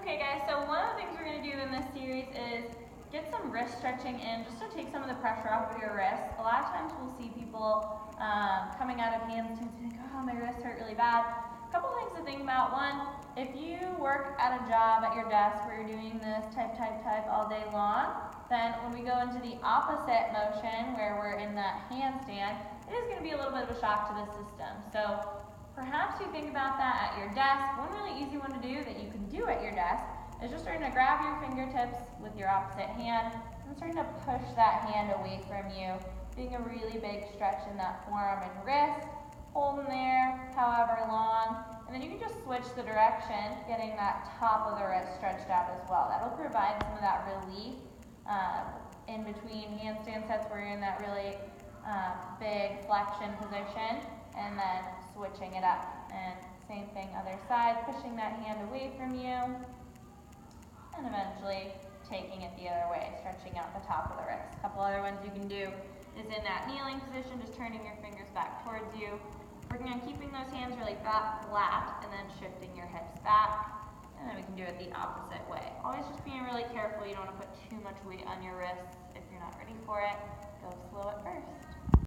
Okay guys, so one of the things we're going to do in this series is get some wrist stretching in just to take some of the pressure off of your wrists. A lot of times we'll see people coming out of handstands and think, oh, my wrists hurt really bad. A couple things to think about. One, if you work at a job at your desk where you're doing this type all day long, then when we go into the opposite motion where we're in that handstand, it is going to be a little bit of a shock to the system. So perhaps you think about that at your desk. One really easy one to do that you can do at your desk is just starting to grab your fingertips with your opposite hand and starting to push that hand away from you, doing a really big stretch in that forearm and wrist, holding there however long, and then you can just switch the direction, getting that top of the wrist stretched out as well. That'll provide some of that relief in between handstand sets where you're in that really big flexion position, and then switching it up. And same thing, other side, pushing that hand away from you, and eventually taking it the other way, stretching out the top of the wrist. A couple other ones you can do is in that kneeling position, just turning your fingers back towards you, working on keeping those hands really flat, and then shifting your hips back. And then we can do it the opposite way. Always just being really careful. You don't want to put too much weight on your wrists if you're not ready for it. Go slow at first.